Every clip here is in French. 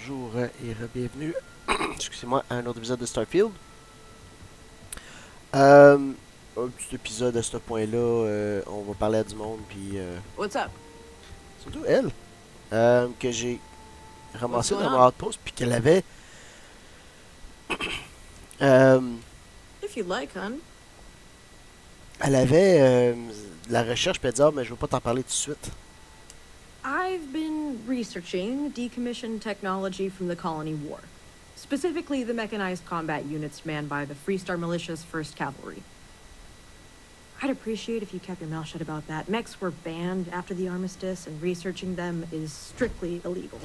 bonjour et bienvenue excusez-moi, à un autre épisode de Starfield. Un petit épisode à ce point-là, on va parler à du monde, puis What's up? surtout elle, que j'ai What's ramassé going dans mon on? outpost, puis qu'elle avait, euh, If you'd like, hun. elle avait de la recherche, puis elle dit, ah, mais je veux pas t'en parler tout de suite. I've been researching decommissioned technology from the Colony War. Specifically, the mechanized combat units manned by the Freestar Militia's 1st Cavalry. I'd appreciate if you kept your mouth shut about that. Mechs were banned after the armistice, and researching them is strictly illegal.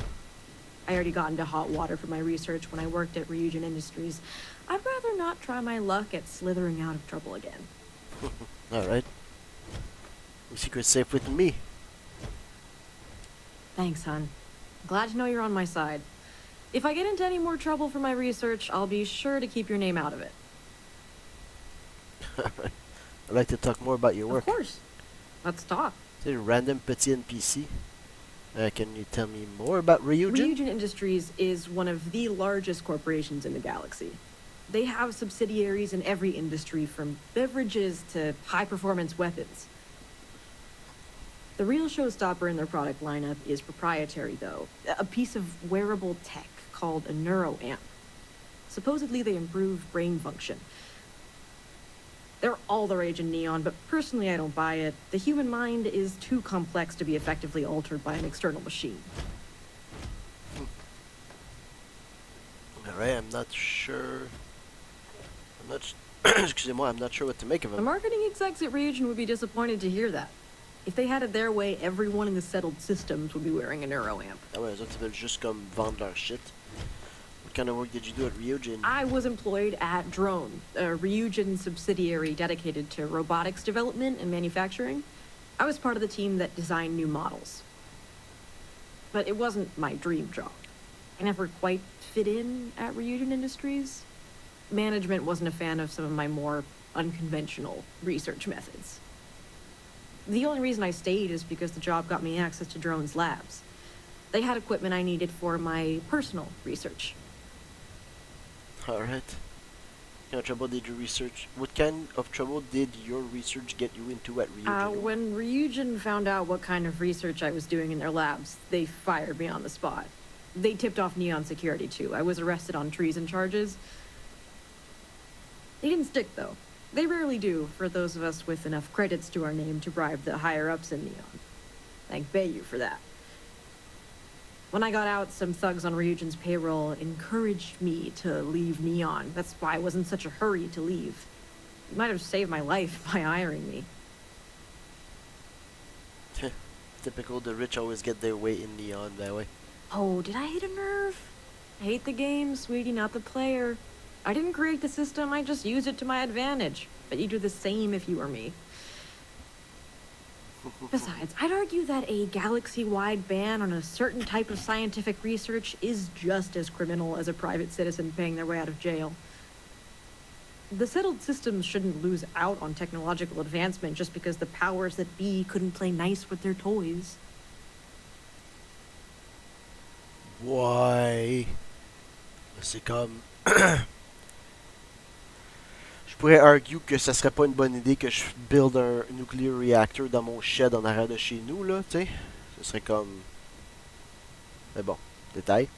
I already got into hot water for my research when I worked at Ryujin Industries. I'd rather not try my luck at slithering out of trouble again. Alright. Your secret's safe with me. Thanks, hon. Glad to know you're on my side. If I get into any more trouble for my research, I'll be sure to keep your name out of it. Alright. I'd like to talk more about your work. Of course. Let's talk. C'est a random petit NPC. Can you tell me more about Ryujin? Ryujin Industries is one of the largest corporations in the galaxy. They have subsidiaries in every industry, from beverages to high-performance weapons. The real showstopper in their product lineup is proprietary, though. A piece of wearable tech called a neuroamp. Supposedly they improve brain function. They're all the rage in Neon, but personally I don't buy it. The human mind is too complex to be effectively altered by an external machine. Alright, I'm not sure. Excusez-moi, I'm not sure what to make of The him. marketing execs at Ryujin would be disappointed to hear that. If they had it their way, everyone in the settled systems would be wearing a neuroamp. Ah ouais, eux autres, ils veulent juste comme vendre leur shit. What kind of work did you do at Ryujin? I was employed at Drone, a Ryujin subsidiary dedicated to robotics development and manufacturing. I was part of the team that designed new models. But it wasn't my dream job. I never quite fit in at Ryujin Industries. Management wasn't a fan of some of my more unconventional research methods. The only reason I stayed is because the job got me access to Drone's labs. They had equipment I needed for my personal research. Alright. What kind of trouble did you research? What kind of trouble did your research get you into at Ryujin? When Ryujin found out what kind of research I was doing in their labs, they fired me on the spot. They tipped off Neon Security, too. I was arrested on treason charges. They didn't stick, though. They rarely do, for those of us with enough credits to our name to bribe the higher-ups in Neon. Thank Bayou for that. When I got out, some thugs on Ryujin's payroll encouraged me to leave Neon. That's why I was in such a hurry to leave. You might have saved my life by hiring me. Typical, the rich always get their way in Neon that way. Oh, did I hit a nerve? I hate the game, sweetie, not the player. I didn't create the system, I just used it to my advantage. But you'd do the same if you were me. Besides, I'd argue that a galaxy-wide ban on a certain type of scientific research is just as criminal as a private citizen paying their way out of jail. The settled systems shouldn't lose out on technological advancement just because the powers that be couldn't play nice with their toys. Ouais. C'est comme... Je pourrais argue que ça serait pas une bonne idée que je build un nuclear reactor dans mon shed en arrière de chez nous, là, tu sais. Ce serait comme... Mais bon, détail.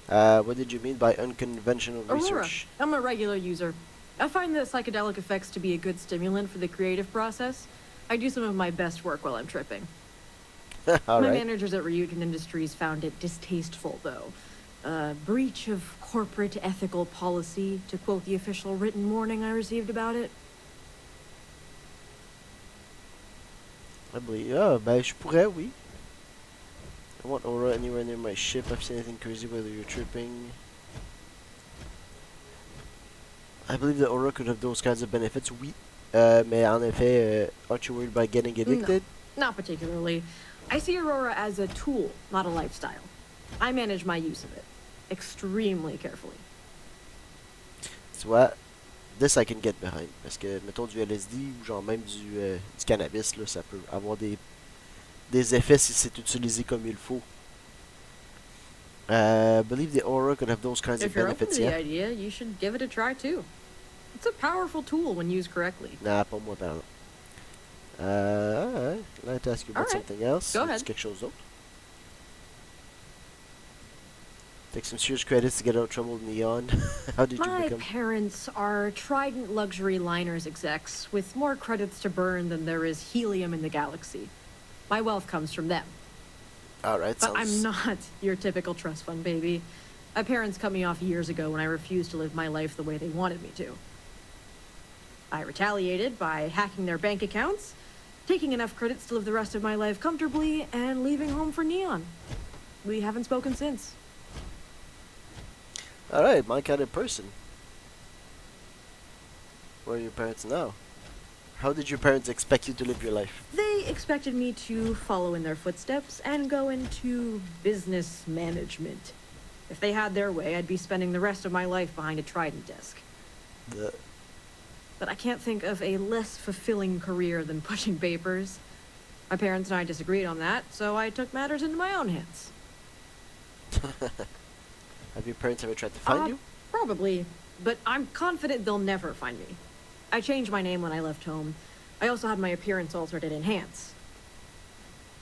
What did you mean by unconventional Aurora, research? I'm a regular user. I find the psychedelic effects to be a good stimulant for the creative process. I do some of my best work while I'm tripping. My Alright. managers at Ryujin Industries found it distasteful, though. A breach of corporate ethical policy, to quote the official written warning I received about it. Ah, ben je pourrais, oui. I want Aura anywhere near my ship. I've seen anything crazy whether you're tripping. I believe that Aura could have those kinds of benefits, oui. Mais en effet, aren't you worried about getting addicted? No, not particularly. I see Aurora as a tool, not a lifestyle. I manage my use of it extremely carefully. Tu vois, this I can get behind. Parce que, mettons, du LSD ou genre même du cannabis, là, ça peut avoir des effets si c'est utilisé comme il faut. Believe the aura could have those kinds of If you're open benefits, to the yeah? idea, you should give it a try too. It's a powerful tool when used correctly. Nah, pas moi, par exemple. Alright. I'd like to ask you about Alright, something else. go It's ahead. quelque chose d'autre. Take some serious credits to get out of trouble with Neon. How did you My become... parents are Trident Luxury Liners execs with more credits to burn than there is helium in the galaxy. My wealth comes from them. Alright, But sounds... I'm not your typical trust fund baby. My parents cut me off years ago when I refused to live my life the way they wanted me to. I retaliated by hacking their bank accounts, taking enough credits to live the rest of my life comfortably, and leaving home for Neon. We haven't spoken since. Alright, my kind of person. Where are your parents now? How did your parents expect you to live your life? They expected me to follow in their footsteps and go into business management. If they had their way, I'd be spending the rest of my life behind a Trident desk. But I can't think of a less fulfilling career than pushing papers. My parents and I disagreed on that, so I took matters into my own hands. Have your parents ever tried to find you? Probably, but I'm confident they'll never find me. I changed my name when I left home. I also had my appearance altered at Enhance.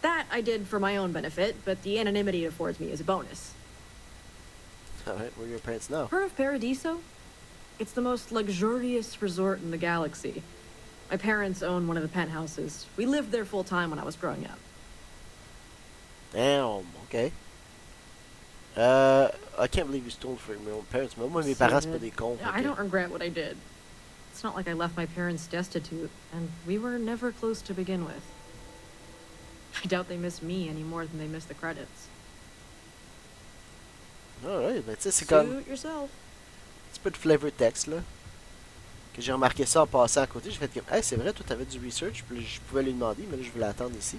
That I did for my own benefit, but the anonymity it affords me is a bonus. Alright, where are your parents now? Heard of Paradiso? It's the most luxurious resort in the galaxy. My parents own one of the penthouses. We lived there full time when I was growing up. Damn, okay. I can't believe you stole from your own parents. Moi, mes parents, c'est pas des cons. I don't regret what I did. It's not like I left my parents destitute, and we were never close to begin with. I doubt they miss me any more than they miss the credits. Alright, ben tu sais, c'est comme... Suit yourself. Un petit peu de flavor text, là. Que j'ai remarqué ça en passant à côté. J'ai fait comme, hey, c'est vrai, toi, t'avais du research. Puis là, je pouvais lui demander, mais là, je voulais attendre ici.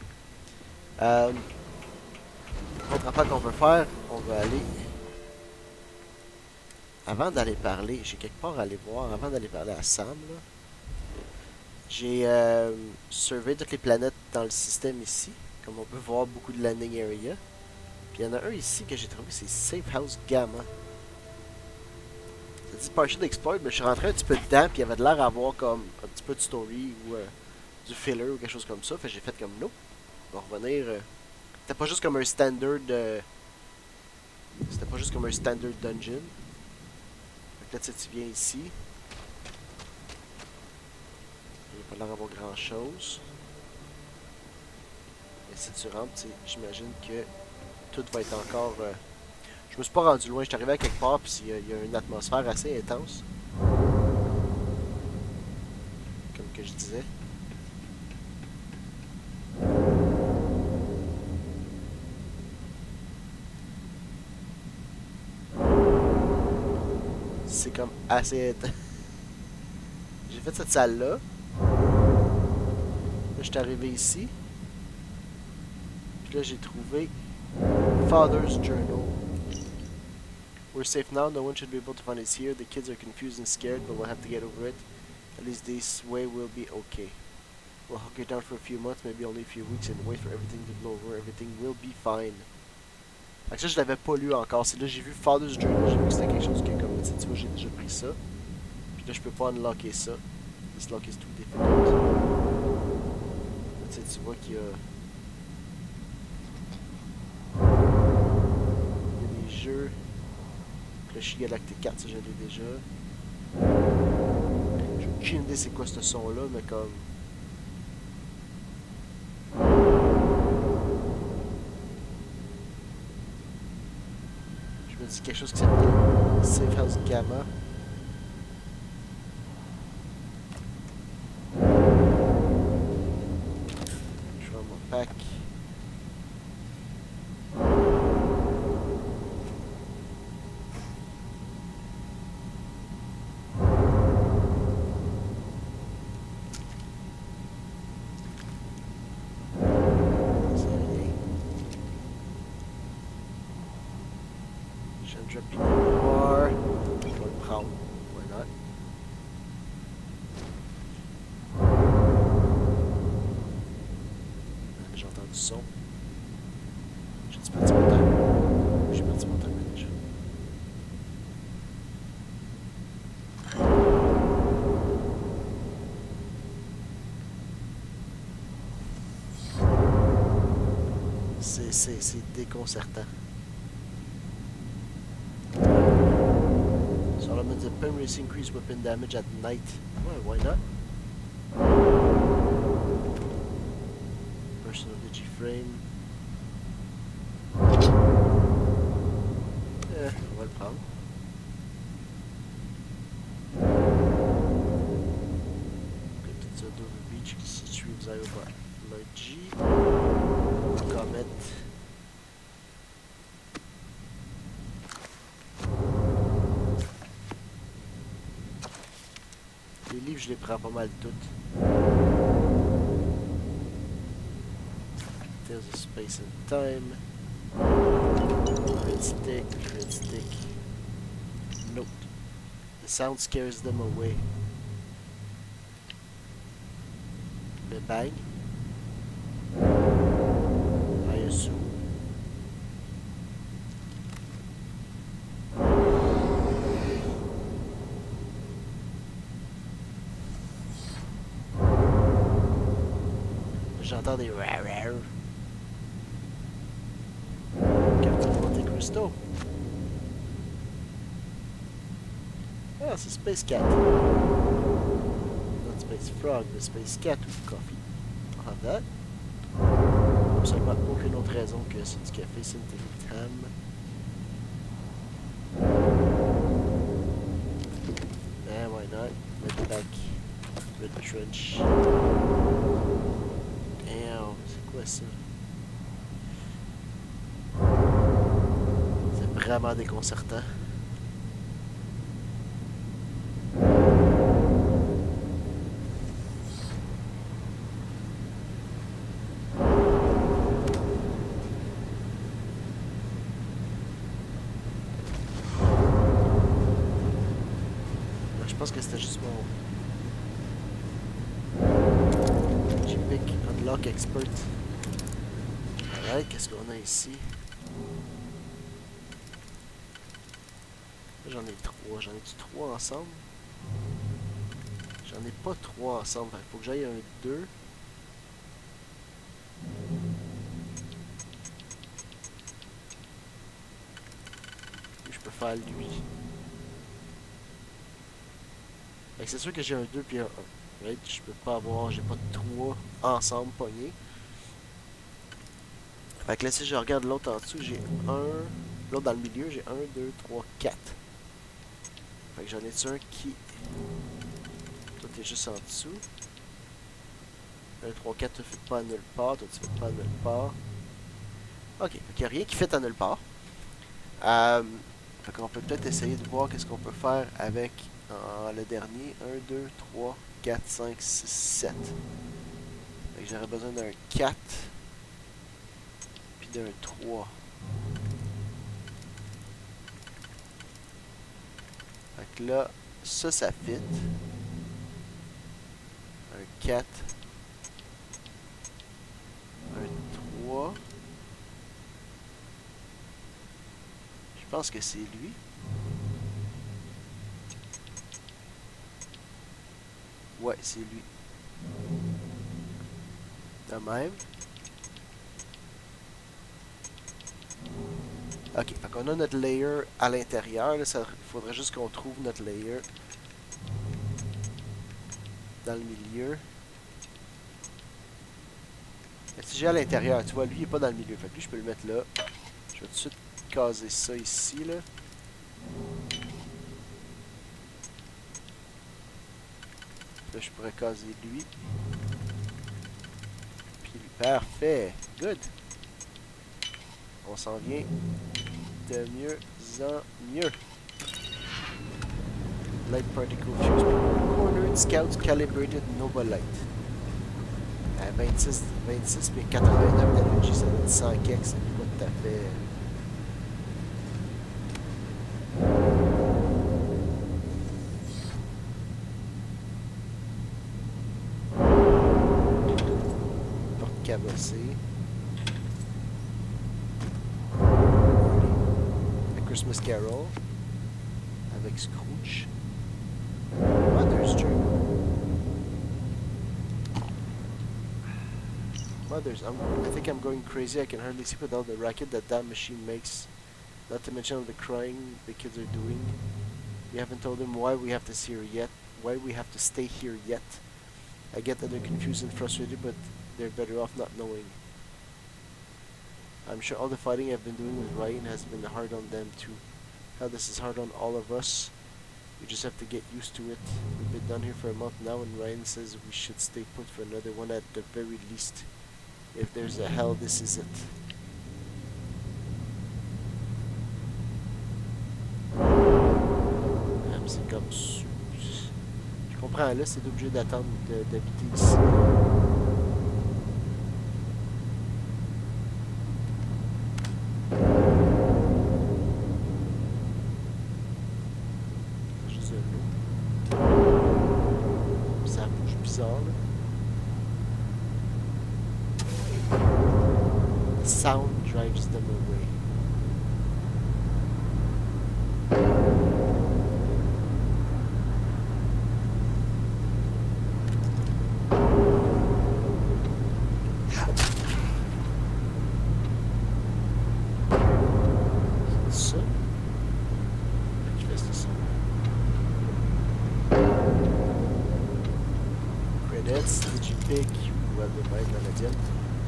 Autre affaire qu'on veut faire, on va aller... Avant d'aller parler, j'ai quelque part à aller voir, avant d'aller parler à Sam, là. J'ai surveillé toutes les planètes dans le système ici. Comme on peut voir beaucoup de landing area. Puis il y en a un ici que j'ai trouvé, c'est Safe House Gamma. Ça dit partial exploit, mais je suis rentré un petit peu dedans, puis il y avait de l'air à avoir comme un petit peu de story ou du filler ou quelque chose comme ça. Fait que j'ai fait comme nope. On va revenir. C'était pas juste comme un standard. C'était pas juste comme un standard dungeon. Fait que là, tu sais, tu viens ici. Il n'y a pas l'air d'avoir grand chose. Mais si tu rentres, j'imagine que tout va être encore. Je me suis pas rendu loin, je suis arrivé à quelque part, puis il y a une atmosphère assez intense. Comme que je disais. C'est comme assez intense. J'ai fait cette salle-là. Là, je suis arrivé ici. Puis là, j'ai trouvé Father's Journal. We're safe now, no one should be able to find us here. The kids are confused and scared, but we'll have to get over it. At least this way we'll be okay. We'll hunker down for a few months, maybe only a few weeks, and wait for everything to blow over. Everything will be fine. Fait que ça, je l'avais pas lu encore. C'est là j'ai vu Father's Journal, j'ai vu que c'était quelque chose qui est comme, tu vois, j'ai déjà pris ça. Puis là, je peux pas unlocker ça. This lock is too difficult. Là, tu vois qu'il y a... Il y a des jeux. Le Chi Galactic 4, ça je l'ai déjà. J'ai aucune idée c'est quoi ce son-là, mais comme... Je me dis quelque chose qui s'appelle Safe House Gamma. Je vais mon pack. Dropping more. Je vais le prendre. Why not? J'ai entendu du son. J'ai perdu mon temps. J'ai perdu mon temps. c'est déconcertant. Solomon the pen race increase weapon damage at night. Ouais, why not? Personal digiframe. On va le prendre. Tout ça d'Overreach qui se situe aux aérobiology. Comet. Les livres, je les prends pas mal toutes. Tales of Space and Time. Red stick. Note. The sound scares them away. Le bang. I assume. J'entends des rares. Captain Monte Cristo. Ah, c'est Space Cat. Not Space Frog, but Space Cat with coffee. I'll have that. Absolument aucune autre raison que c'est du café Synthetic Ham. Eh, why not? Red Back. Red Trench. Damn, c'est quoi ça? C'est vraiment déconcertant. Je pense que c'était juste mon G-Pick Unlock Expert. Alright, qu'est-ce qu'on a ici? J'en ai 3. J'en ai-tu 3 ensemble? J'en ai pas 3 ensemble. Il faut que j'aille un 2. Puis je peux faire lui. C'est sûr que j'ai un 2 puis un 1. Right? Je peux pas avoir, j'ai pas de 3 ensemble pognés. Fait que là, si je regarde l'autre en dessous, j'ai un. L'autre dans le milieu, j'ai 1, 2, 3, 4. Fait que j'en ai un qui. Toi, t'es juste en dessous. 1, 3, 4, tu ne fais pas à nulle part. Toi, tu fais pas à nulle part. Ok, fait qu'il n'y a rien qui fait à nulle part. Fait qu'on peut peut-être essayer de voir qu'est-ce qu'on peut faire avec le dernier. 1, 2, 3, 4, 5, 6, 7. Fait que j'aurais besoin d'un 4. Puis d'un 3. Fait que là, ça fit. Un 4. Un 3. Je pense que c'est lui. Ouais, c'est lui. De même. Ok, fait qu'on a notre layer à l'intérieur. Il faudrait juste qu'on trouve notre layer dans le milieu. Mais si j'ai à l'intérieur, tu vois, lui il est pas dans le milieu. Fait que lui, je peux le mettre là. Je vais tout de suite caser ça ici, là. Là, je pourrais caser lui. Puis lui. Parfait. Good. On s'en vient de mieux en mieux. Light particle fuse. Cornered Scouts Calibrated Nova Light. À 26 mais 89 d'énergie, ça donne 100 keks. C'est pas tout à fait. Porte cabossée. Christmas Carol avec Scrooge. Mother's Journey. Mothers, I think I'm going crazy. I can hardly sleep with all the racket that machine makes. Not to mention all the crying the kids are doing. We haven't told them why we have to stay here yet. Why we have to stay here yet. I get that they're confused and frustrated, but they're better off not knowing. I'm sure all the fighting I've been doing with Ryan has been hard on them too. How this is hard on all of us. We just have to get used to it. We've been down here for a month now, and Ryan says we should stay put for another one at the very least. If there's a hell, this is it. C'est comme... Je comprends, là, c'est obligé d'attendre d'habiter ici. Ça bouge bizarre, là. The sound drives them away.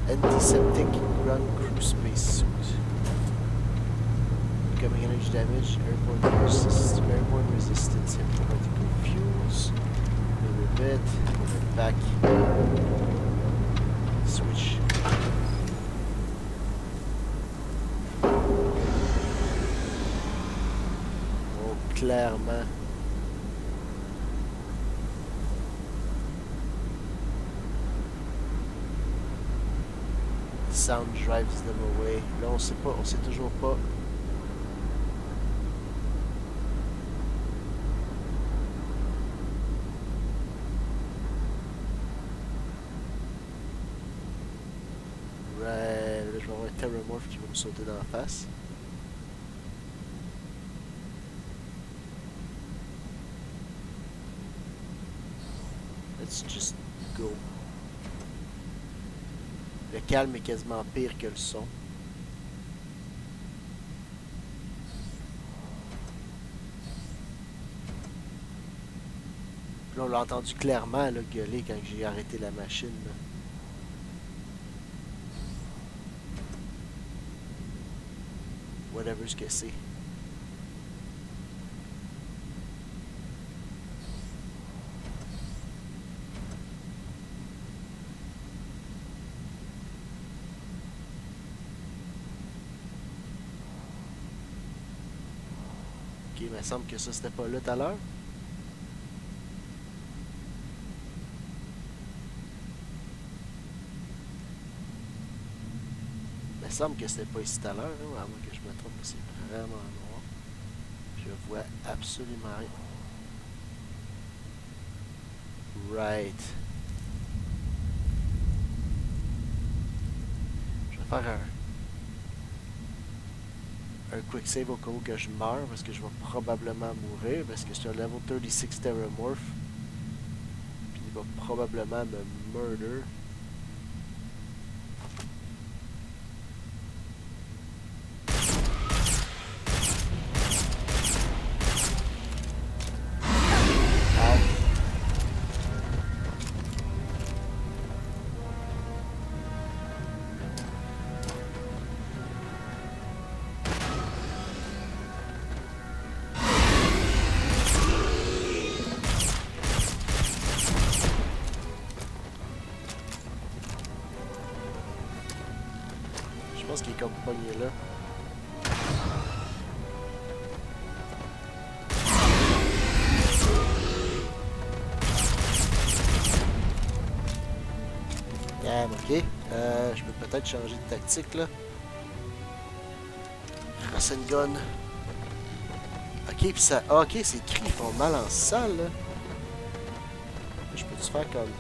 Antiseptic ground crew space suit. Becoming energy damage, airborne resistance, heavy particle fuels. A bit, back. Switch. Oh, clairement. Sound drives them away. Là, on sait toujours pas. Right, là, je vais avoir un Terramorph qui va me sauter dans la face. Let's just go. Le calme est quasiment pire que le son. Là, on l'a entendu clairement là, gueuler quand j'ai arrêté la machine. Là. Whatever ce que c'est. Ok, il me semble que ça c'était pas là tout à l'heure. Il me semble que c'était pas ici tout à l'heure, hein, à moins que je me trompe, c'est vraiment noir. Je vois absolument rien. Right. Je vais faire un quick save au cas où que je meurs, parce que je vais probablement mourir, parce que c'est un level 36 Terramorph. Puis il va probablement me murder. Je pense qu'il est comme pogné là. Damn, ok. Je peux peut-être changer de tactique là. Gun. Ok, pis ça. Ah, ok, ces cris ils font mal en salle là. Je peux-tu faire comme.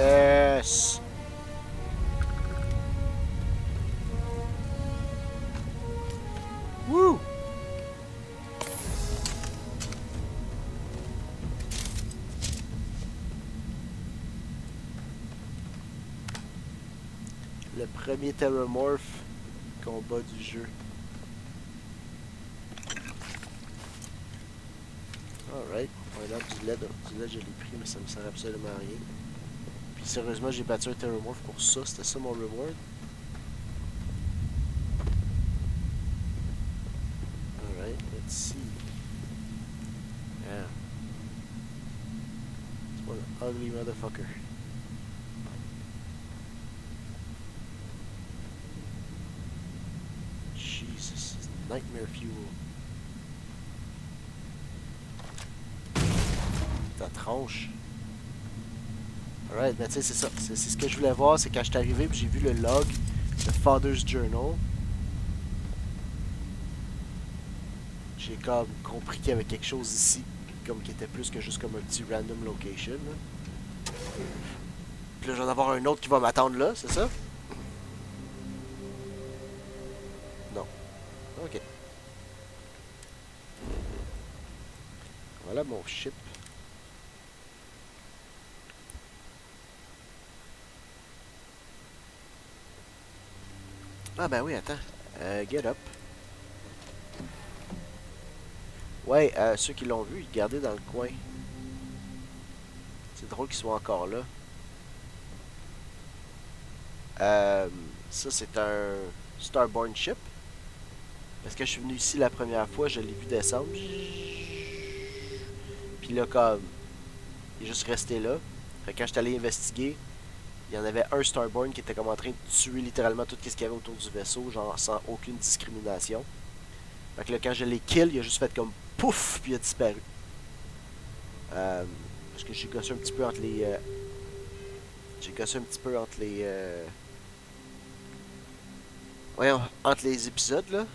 Yes! Woo! Le premier Terramorph combat du jeu. Alright, on a du LED. Du LED, je l'ai pris, mais ça me sert absolument à rien. Puis sérieusement, j'ai battu un Terramorph pour ça. C'était ça mon reward. Alright, let's see. Yeah. It's one ugly motherfucker. Jesus, nightmare fuel. Ta tronche. Alright, ben tu sais, c'est ça. C'est ce que je voulais voir, c'est quand je suis arrivé et j'ai vu le log, le Father's Journal. J'ai comme compris qu'il y avait quelque chose ici, comme qui était plus que juste comme un petit random location. Là. Puis là, je vais en avoir un autre qui va m'attendre là, c'est ça? Non. Ok. Voilà mon ship. Ah ben oui, attends. Get up. Ouais, ceux qui l'ont vu, ils gardaient dans le coin. C'est drôle qu'ils soient encore là. Ça, c'est un Starborn ship. Parce que je suis venu ici la première fois, je l'ai vu descendre. Puis là, comme, il est juste resté là. Fait que quand je suis allé investiguer, il y en avait un Starborn qui était comme en train de tuer littéralement tout ce qu'il y avait autour du vaisseau, genre sans aucune discrimination. Fait que là, quand je l'ai kill, il a juste fait comme pouf, puis il a disparu. Parce que j'ai gossé un petit peu entre les... j'ai gossé un petit peu entre les... voyons, entre les épisodes, là.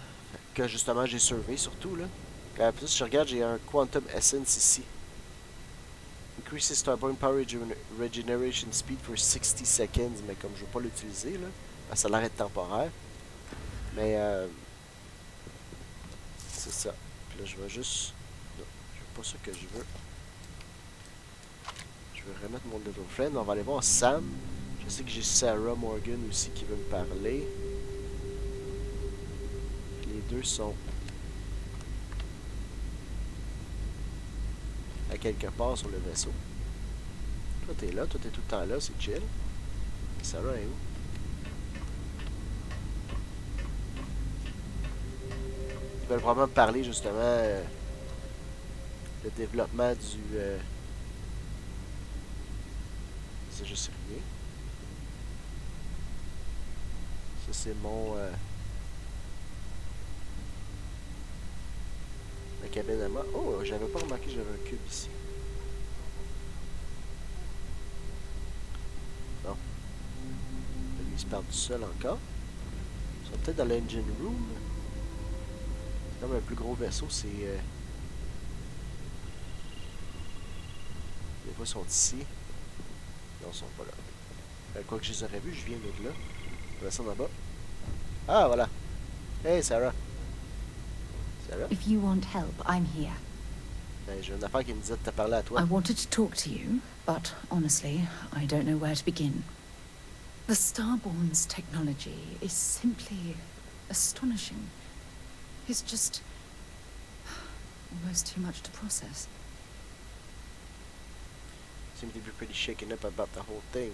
Que justement, j'ai surveillé surtout, là. Puis si je regarde, j'ai un Quantum Essence ici. Increases Starborn Power Regeneration Speed for 60 seconds. Mais comme je veux pas l'utiliser, là, ben, ça l'arrête temporaire. Mais, c'est ça. Puis là, je vais juste... Non, je veux pas ça que je veux. Je vais remettre mon little friend. On va aller voir Sam. Je sais que j'ai Sarah Morgan aussi qui veut me parler. Les deux sont à quelque part sur le vaisseau. Toi t'es là, toi t'es tout le temps là, c'est chill. Sarah est où? Ils veulent probablement me parler justement le développement du... ça je sais rien. Ça c'est mon... la cabine à moi. Oh, j'avais pas remarqué que j'avais un cube ici. Bon. Lui, il se parle tout seul encore. Ils sont peut-être dans l'engine room. C'est comme un plus gros vaisseau, c'est... les fois, ils sont ici. Non, ils sont pas là. Quoi que je les aurais vus, je viens de là. Je vais descendre en bas. Ah, voilà. Hey, Sarah. Sarah? If you want help, I'm here. Ben, j'ai une affaire qui me disait de te parler à toi. I wanted to talk to you, but honestly, I don't know where to begin. The Starborn's technology is simply astonishing. It's just almost too much to process. Seem to be pretty shaken up about the whole thing.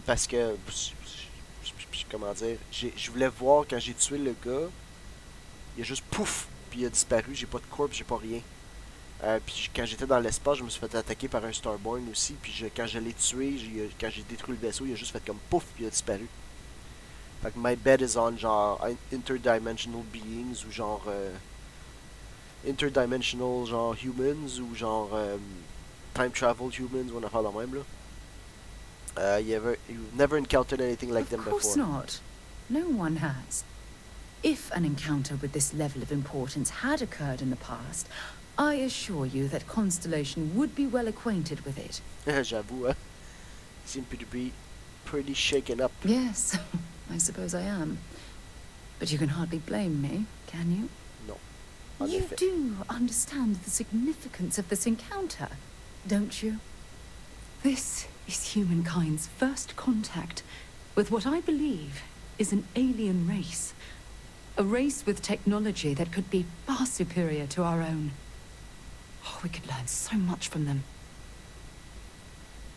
Parce que... comment dire? Je voulais voir quand j'ai tué le gars. Il a juste pouf! Puis il a disparu. J'ai pas de corps, j'ai pas rien. Puis quand j'étais dans l'espace, je me suis fait attaquer par un Starborn aussi. Puis quand je l'ai tué, quand j'ai détruit le vaisseau, il a juste fait comme pouf! Puis il a disparu. Fait que my bet is on genre interdimensional beings ou genre... interdimensional genre humans ou genre... time travel humans ou une affaire de même là. You've never encountered anything like them before. Of course not. No one has. If an encounter with this level of importance had occurred in the past, I assure you that Constellation would be well acquainted with it. J'avoue, hein. seem to be pretty shaken up. Yes, I suppose I am. But you can hardly blame me, can you? No. En You effet. do understand the significance of this encounter, don't you? This is humankind's first contact with what I believe is an alien race. A race with technology that could be far superior to our own. Oh, we could learn so much from them.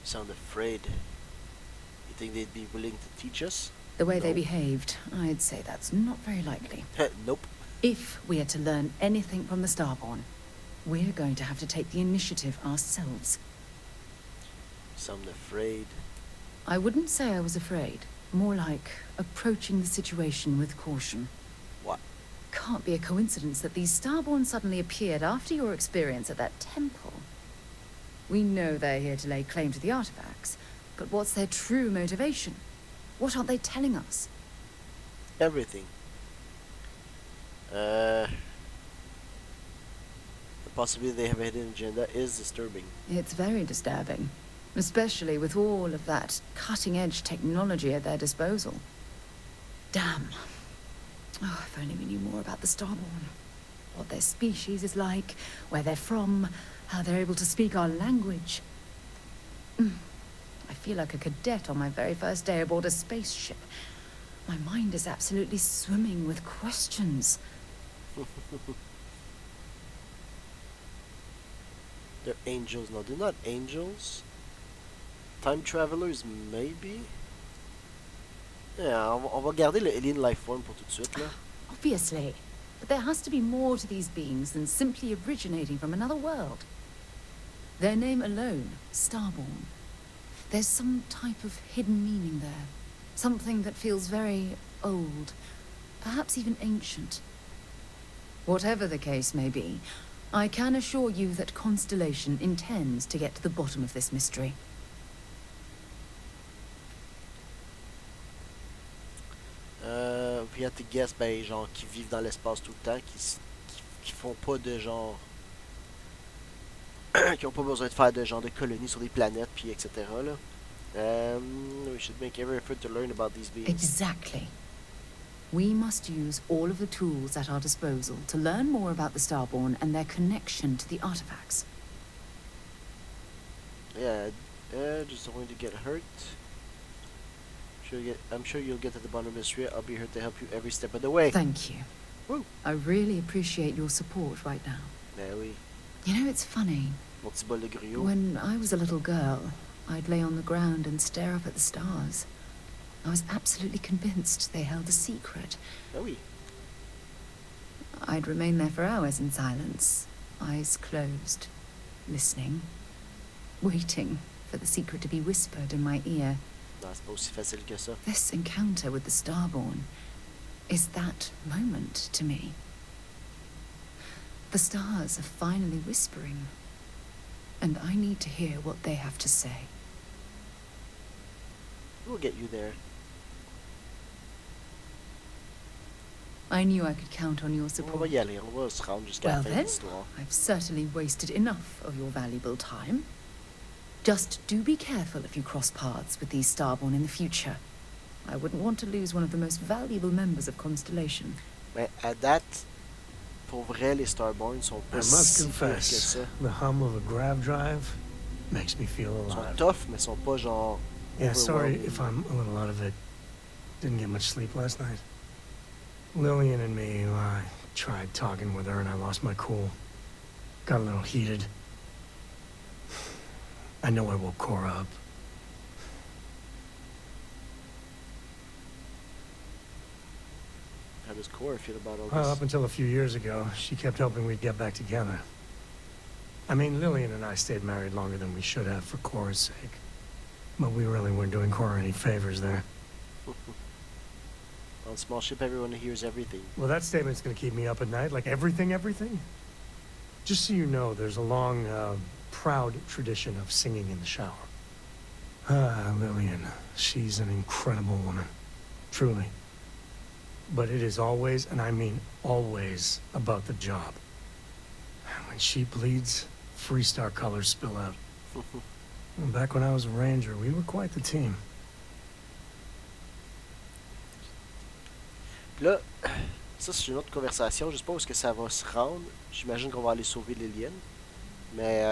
You sound afraid. You think they'd be willing to teach us? The way they No. behaved, I'd say that's not very likely. Nope. If we are to learn anything from the Starborn, we're going to have to take the initiative ourselves. Sound afraid. I wouldn't say I was afraid. More like approaching the situation with caution. What? Can't be a coincidence that these Starborn suddenly appeared after your experience at that temple. We know they're here to lay claim to the artifacts, but what's their true motivation? What aren't they telling us? Everything. The possibility they have a hidden agenda is disturbing. It's very disturbing, especially with all of that cutting-edge technology at their disposal. Damn. Oh, if only we knew more about the Starborn. What their species is like, where they're from, how they're able to speak our language. I feel like a cadet on my very first day aboard a spaceship. My mind is absolutely swimming with questions. They're angels. No, they're not angels. Time travelers, maybe? Yeah, on va garder le alien life form pour tout de suite, là. Obviously. But there has to be more to these beings than simply originating from another world. Their name alone, Starborn. There's some type of hidden meaning there. Something that feels very old, perhaps even ancient. Whatever the case may be, I can assure you that Constellation intends to get to the bottom of this mystery. If you had to guess, ben, genre, qui vivent dans l'espace tout le temps, qui font pas de genre. Qui ont pas besoin de faire de genre de colonies sur des planètes, puis etc. Là. We should make every effort to learn about these beings. Exactly. We must use all of the tools at our disposal to learn more about the Starborn and their connection to the artifacts. Yeah, just don't want to get hurt. I'm sure you'll get to the bottom of the mystery. I'll be here to help you every step of the way. Thank you. Woo. I really appreciate your support right now. Ben oui. You know, it's funny. Mon petit bol de gruau. When I was a little girl, I'd lay on the ground and stare up at the stars. I was absolutely convinced they held a secret. Ben oui. I'd remain there for hours in silence, eyes closed, listening, waiting for the secret to be whispered in my ear. Non, c'est pas aussi facile que ça. This encounter with the Starborn is that moment to me. The stars are finally whispering, and I need to hear what they have to say. We'll get you there. I knew I could count on your On support. va y aller. On va se rendre jusqu'à Well la fin de then, l'histoire. I've certainly wasted enough of your valuable time. Just do be careful if you cross paths with these Starborn in the future. I wouldn't want to lose one of the most valuable members of Constellation. Mais à date, pour vrai, les Starborn sont I pas must si pires que confess, ça. the hum of a grav drive makes me feel Ils sont alive. tough, mais ils sont pas genre. Yeah, sorry overwhelming. if I'm a little out of it. Didn't get much sleep last night. Lillian and me, I tried talking with her and I lost my cool. Got a little heated. I know I woke Cora up. How does Cora feel about all Well, this? up until a few years ago, she kept hoping we'd get back together. I mean, Lillian and I stayed married longer than we should have for Cora's sake. But we really weren't doing Cora any favors there. On small ship, everyone hears everything. Well, that statement's gonna keep me up at night, like everything, everything. Just so you know, there's a long, proud tradition of singing in the shower. Ah, Lillian, she's an incredible woman. Truly. But it is always, and I mean always, about the job. When she bleeds, Freestar colors spill out. Back when I was a ranger, we were quite the team. Puis là, ça c'est une autre conversation. Je sais pas où est-ce que ça va se rendre. J'imagine qu'on va aller sauver Lillian. Mais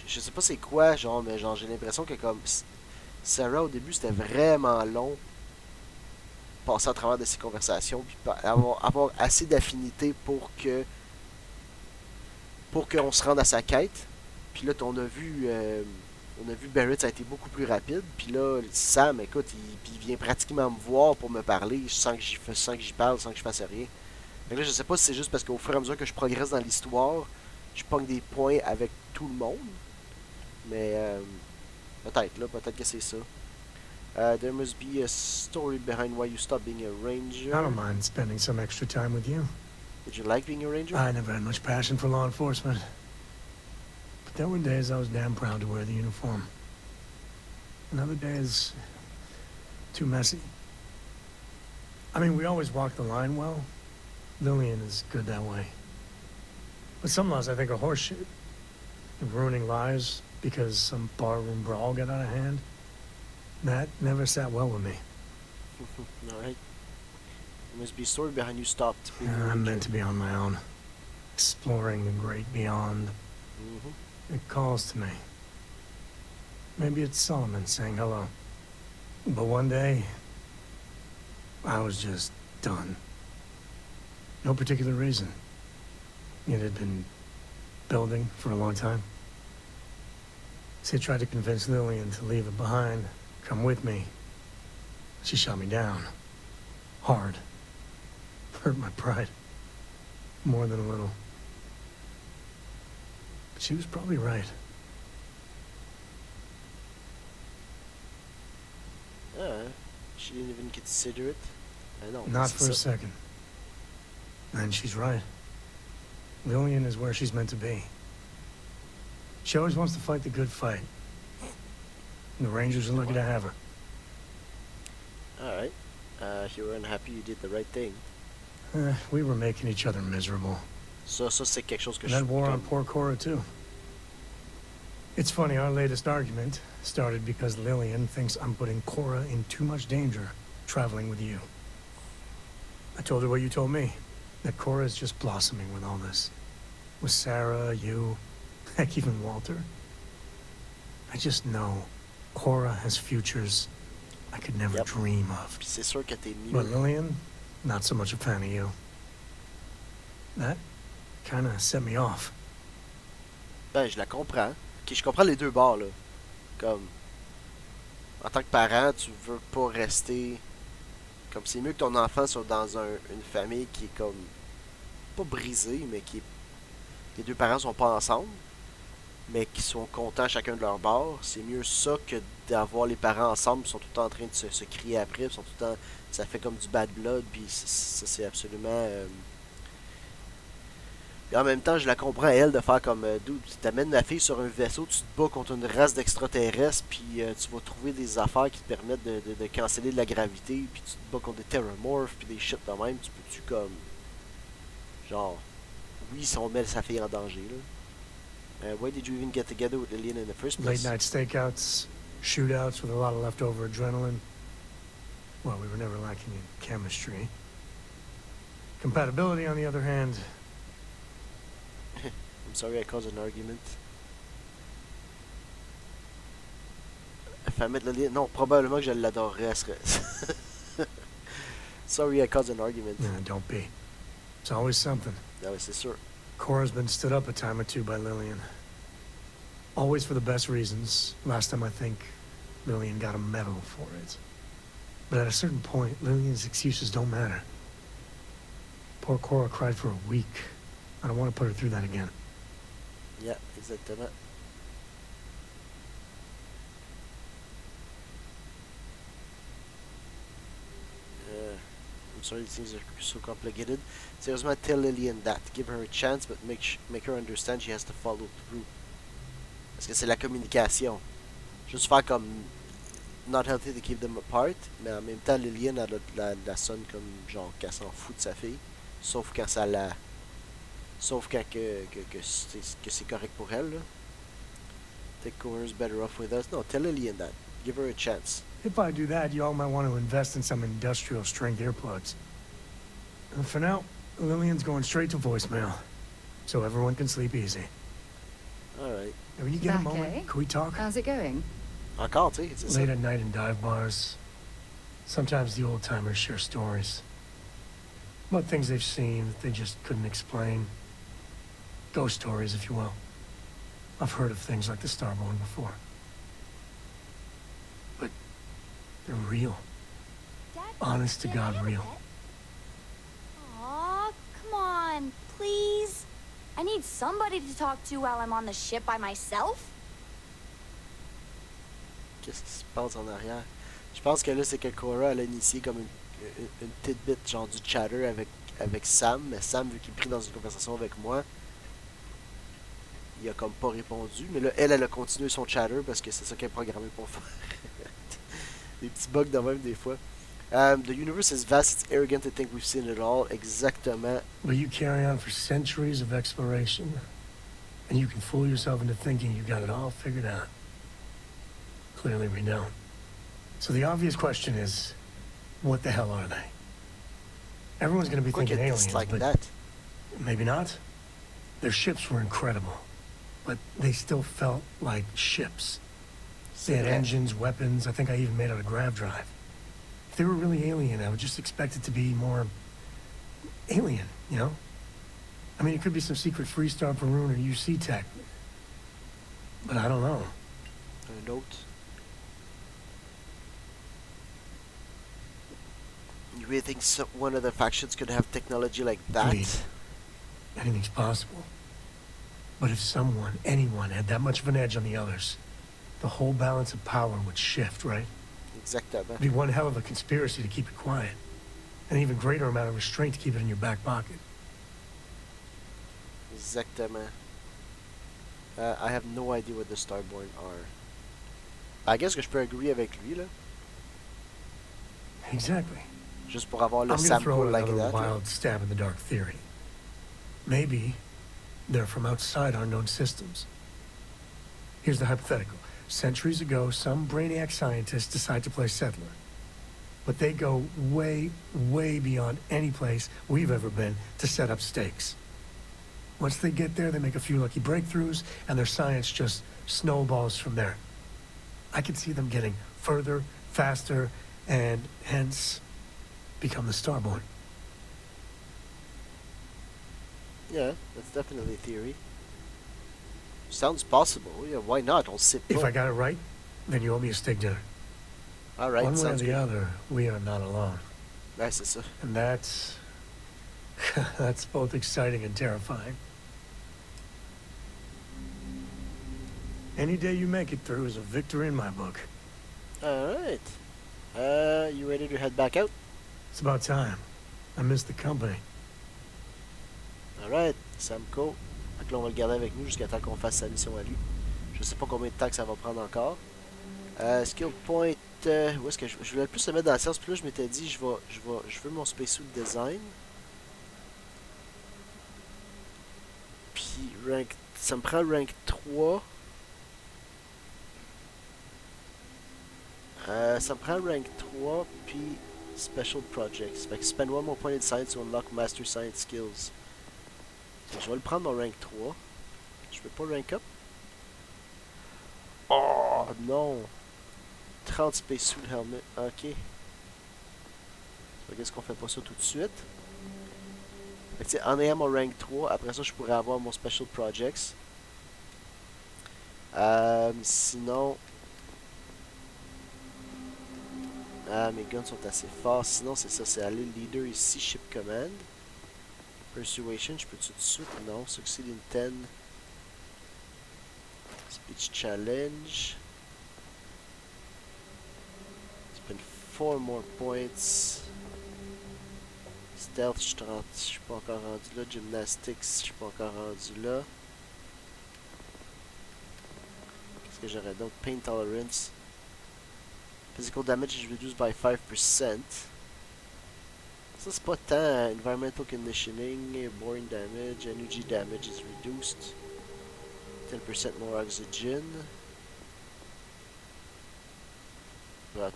je sais pas c'est quoi, genre, mais genre j'ai l'impression que comme Sarah au début c'était vraiment long passer à travers de ces conversations puis avoir assez d'affinité pour qu'on se rende à sa quête. Puis là on a vu Barrett ça a été beaucoup plus rapide. Puis là Sam écoute il vient pratiquement me voir pour me parler sans que j'y parle, sans que je fasse rien. Donc là je sais pas si c'est juste parce qu'au fur et à mesure que je progresse dans l'histoire, je pogne des points avec tout le monde. Mais peut-être que c'est ça. There must be a story behind why you stopped being a ranger. I don't mind spending some extra time with you. Did you like being a ranger? I never had much passion for law enforcement. But there were days I was damn proud to wear the uniform. And other days, too messy. I mean, we always walk the line well. Lillian is good that way. But some laws I think are horseshit. Ruining lives because some barroom brawl got out of hand. That never sat well with me. Alright. There must be a story behind you stopped being a ranger. I'm meant to be on my own. Exploring the great beyond. It calls to me. Maybe it's Solomon saying hello. But one day, I was just done. No particular reason. It had been building for a long time. See, I tried to convince Lillian to leave it behind, come with me. She shot me down. Hard. Hurt my pride. More than a little. But she was probably right. She didn't even consider it. No, Not for a second. And she's right. Lillian is where she's meant to be. She always wants to fight the good fight. And the Rangers are lucky to have her. Alright. If you were unhappy, you did the right thing. We were making each other miserable. Ça c'est quelque chose que And that war on poor Cora, too. It's funny, our latest argument started because Lillian thinks I'm putting Cora in too much danger traveling with you. I told her what you told me, that Cora is just blossoming with all this. With Sarah, you, heck, even Walter. I just know Cora has futures I could never dream of. Puis c'est sûr que t'es mieux. But Lillian, not so much a fan of you. That kind of set me off. Ben, je la comprends. Ok, je comprends les deux bords, là. Comme, en tant que parent, tu veux pas rester... Comme, c'est mieux que ton enfant soit dans une famille qui est comme... Pas brisée, mais qui est... Les deux parents sont pas ensemble, mais qui sont contents chacun de leur bord. C'est mieux ça que d'avoir les parents ensemble, qui sont tout le temps en train de se crier après, puis sont tout le temps... Ça fait comme du bad blood, puis ça c'est absolument... Et en même temps, je la comprends, elle, de faire comme dude, tu t'amènes ma fille sur un vaisseau, tu te bats contre une race d'extraterrestres, puis tu vas trouver des affaires qui te permettent de canceller de la gravité, puis tu te bats contre des terramorphs, puis des shit de même, tu peux-tu comme... Genre... Oui, si on met sa fille en danger, là. Why did you even get together with Lillian in the first place? Late night stakeouts, shootouts with a lot of leftover adrenaline. Well, we were never lacking in chemistry. Compatibility, on the other hand... I'm sorry I caused an argument. If I met Lillian... Non, probablement que je l'adorerais. Sorry I caused an argument. Nah, don't be. It's always something. Non, mais c'est sûr. Cora's been stood up a time or two by Lillian. Always for the best reasons. Last time I think Lillian got a medal for it. But at a certain point, Lillian's excuses don't matter. Poor Cora cried for a week. I don't want to put her through that again. Yeah, exactement. I'm sorry, things are so complicated. Sérieusement, tell Lillian that. Give her a chance, but make her understand she has to follow through. Parce que c'est la communication. Juste faire comme... Not healthy to keep them apart, mais en même temps, Lillian, elle la sonne comme genre qu'elle s'en fout de sa fille. Sauf quand ça la... Sauf quand que c'est correct pour elle, là. Think Cora's better off with us? No, tell Lillian that. Give her a chance. If I do that, y'all might want to invest in some industrial strength earplugs. And for now, Lillian's going straight to voicemail, so everyone can sleep easy. Alright. And when you get a Back, moment, eh? can we talk? How's it going? Encore, tu sais, c'est ça. Late at night in dive bars. Sometimes the old-timers share stories. About things they've seen that they just couldn't explain. Ghost stories, if you will. I've heard of things like the Starborn before. But they're real. Dad, Honest to can I God have a real. pet? Aw, come on, please. I need somebody to talk to while I'm on the ship by myself. Qu'est-ce qui se passe en arrière? Je pense que là, c'est que Cora, elle a initié comme une petite bit, genre du chatter avec Sam. Mais Sam, vu qu'il est pris dans une conversation avec moi, il a comme pas répondu. Mais là, elle a continué son chatter parce que c'est ça qu'elle est programmée pour faire. Des petits bugs de même des fois. The universe is vast, it's arrogant to think we've seen it all. Exactement. But you carry on for centuries of exploration, and you can fool yourself into thinking you got it all figured out. Clearly we don't. So the obvious question is, what the hell are they? Everyone's gonna be Quick, thinking it's aliens, like but that. maybe not. Their ships were incredible, but they still felt like ships. They had Yeah. engines, weapons, I think I even made out a grav drive. If they were really alien, I would just expect it to be more alien, you know? I mean, it could be some secret Freestar Perun or UC tech. But I don't know. Un autre. You really think one of the factions could have technology like that? Please. Anything's possible. But if someone, anyone, had that much of an edge on the others, the whole balance of power would shift, right? Exactement. It'd be one hell of a conspiracy to keep it quiet. An even greater amount of restraint to keep it in your back pocket. Exactement. I have no idea what the Starborn are. I guess que je peux agree avec lui, là. Exactly. Juste pour avoir le I'm gonna sample throw like another that. Là. wild stab in the dark theory. Maybe they're from outside our known systems. Here's the hypothetical. Centuries ago, some brainiac scientists decide to play settler. But they go way, way beyond any place we've ever been to set up stakes. Once they get there, they make a few lucky breakthroughs, and their science just snowballs from there. I could see them getting further, faster, and hence become the Starborn. Yeah, that's definitely a theory. Sounds possible. Yeah, why not? On sait If pas. I got it right, then you owe me a steak dinner. Alright, One way or sounds the good. other, we are not alone. Ouais, c'est ça. And that's... that's both exciting and terrifying. Any day you make it through is a victory in my book. Alright. You ready to head back out? It's about time. I miss the company. Alright, Samco. Fait que là, on va le garder avec nous jusqu'à temps qu'on fasse sa mission à lui. Je sais pas combien de temps que ça va prendre encore. Skill point. Où est-ce que je voulais plus le mettre dans la science, puis là je m'étais dit je veux mon spacesuit design. Puis rank. Ça me prend rank 3. Ça me prend rank 3 puis special projects. Fait que spend one more point in science to unlock master science skills. Je vais le prendre mon rank 3. Je peux pas rank up. Oh non. 30 spacesuit helmet. Ok. Qu'est-ce qu'on fait pas ça tout de suite? Fait que, tu sais, en ayant mon rank 3, après ça je pourrais avoir mon special projects. Sinon. Ah, mes guns sont assez forts. Sinon, c'est ça, c'est aller leader ici, ship command. Persuasion, je peux-tu tout de suite? Non. Succeed in 10. Speech challenge. Spend 4 more points. Stealth, je suis pas encore rendu là. Gymnastics, je suis pas encore rendu là. Qu'est-ce que j'aurais d'autre? Pain tolerance. Physical damage is reduced by 5%. Ça c'est pas tant. Environmental conditioning, airborne damage, energy damage is reduced. 10% more oxygen.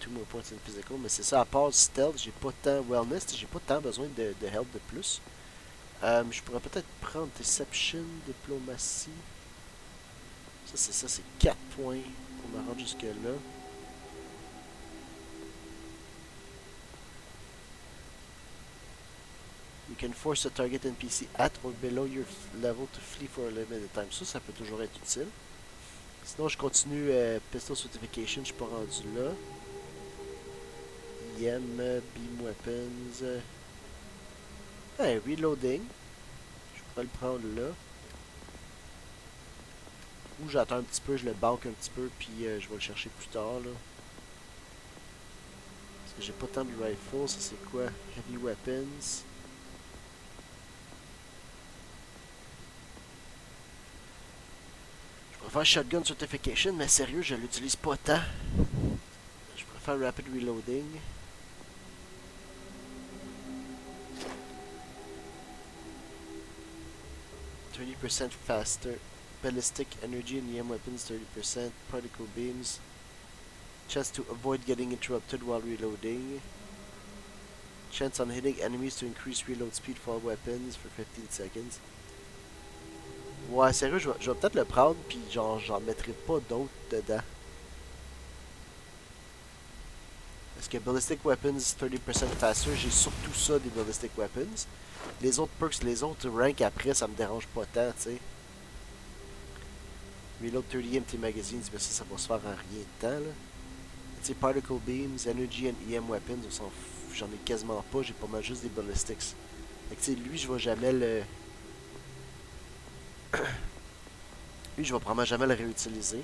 Two more points in physical, mais c'est ça, à part stealth, j'ai pas tant wellness, j'ai pas tant besoin de help de plus. Je pourrais peut-être prendre deception, diplomatie. Ça, c'est 4 points pour me rendre jusque là. You can force a target NPC at or below your level to flee for a limited time. Ça peut toujours être utile. Sinon, je continue Pistol Certification, je suis pas rendu là. IM, Beam Weapons. Hey, Reloading. Je pourrais le prendre là. Ou j'attends un petit peu, je le banque un petit peu, puis je vais le chercher plus tard là. Parce que j'ai pas tant de rifle, ça c'est quoi? Heavy Weapons. Je préfère Shotgun Certification, mais sérieux, je l'utilise pas tant. Je préfère Rapid Reloading. %30 faster. Ballistic energy and EM weapons 30%. Particle beams. Chance to avoid getting interrupted while reloading. Chance on hitting enemies to increase reload speed for all weapons for 15 seconds. Ouais, sérieux, je vais peut-être le prendre, puis genre, j'en mettrai pas d'autres dedans. Parce que Ballistic Weapons 30% faster, j'ai surtout ça des Ballistic Weapons. Les autres perks, les autres ranks après, ça me dérange pas tant, tu sais. Reload 30 empty magazines, mais ça va se faire en rien de temps, là. Tu sais, Particle Beams, Energy and EM Weapons, j'en ai quasiment pas, j'ai pas mal juste des Ballistics. Fait que tu sais, lui, je vais jamais le... lui, je vais probablement jamais le réutiliser.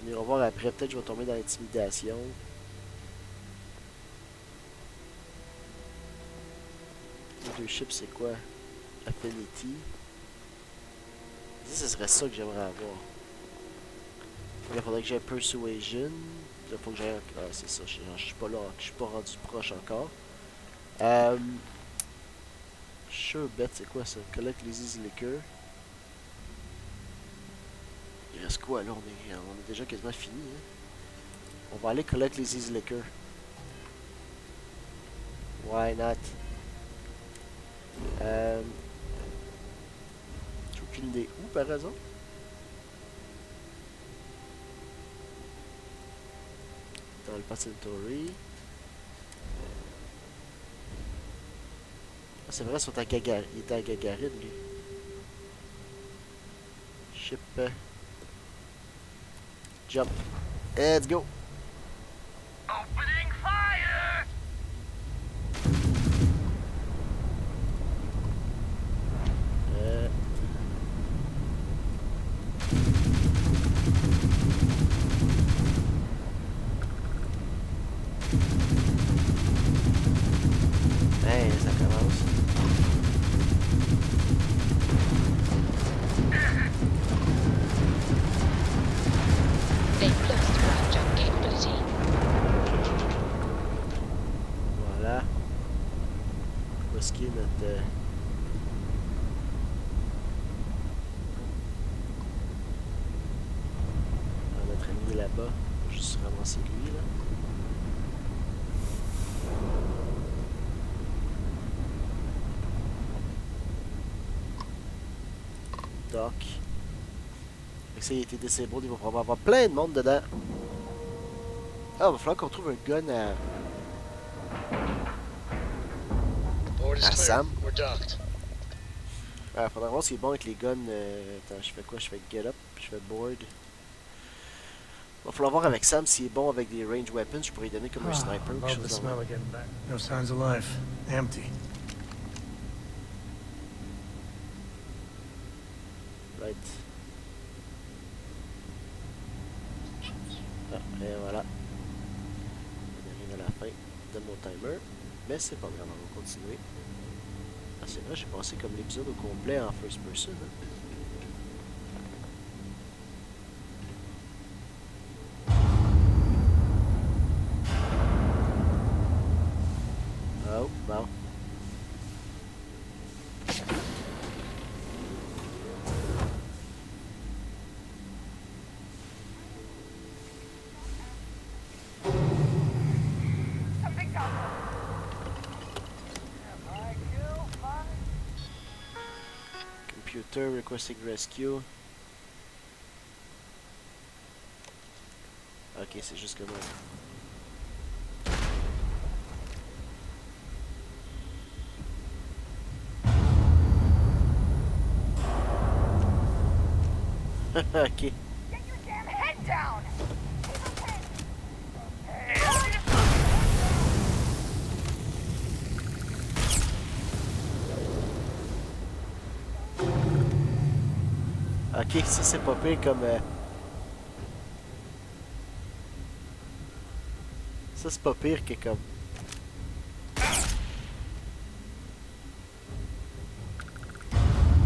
On ira voir après, peut-être que je vais tomber dans l'intimidation. Leadership, c'est quoi? Affinity. Ça serait ça que j'aimerais avoir. Là, il faudrait que j'aie Persuasion. Là, faut que j'aille... Ah, c'est ça, je suis pas là, je suis pas rendu proche encore. Sure bet, c'est quoi ça? Collect Lizzy's Liquor. Il reste quoi là? On est déjà quasiment fini. Hein? On va aller collect Lizzy's Liquor. Why not? J'ai aucune idée où par exemple. Dans le Passatory. Ah, c'est vrai, il était à Gagarine lui. Ship. Jump. Let's go. Opening fire! Hey, ça commence. They've lost ground jump capability. Voilà. Où est-ce qu'il est notre... notre ami là-bas. On va juste ramasser lui là. Doc. Fait que ça, il a été disabled, il va probablement avoir plein de monde dedans. Ah, il va falloir qu'on trouve un gun à Sam. Ah, faudra voir s'il est bon avec les guns. Attends, je fais quoi? Je fais get up, je fais board. Il va falloir voir avec Sam s'il est bon avec des range weapons. Je pourrais lui donner comme un sniper ou quelque Love the chose smell dans of getting back. No signs of life. Empty. Right. Ah, et voilà. On arrive à la fin de mon timer. Mais c'est pas grave, on va continuer. Ah, c'est vrai, j'ai passé comme l'épisode au complet en first person. Hein. Oh, bon. Enter requesting rescue. Ok, c'est juste que moi. Ok. Get your damn head down! Ok, ça c'est pas pire comme... Ça c'est pas pire que comme...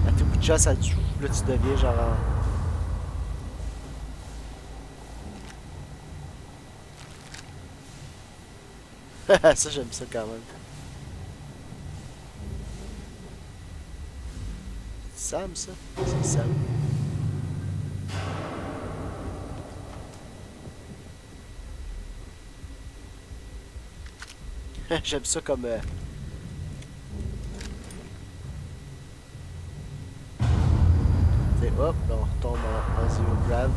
À tout bout de chasse, ça tue. Là tu deviens genre... Ça j'aime ça quand même. Sam ça? C'est Sam. J'aime ça comme... T'sais, hop, là on retombe en zero grav.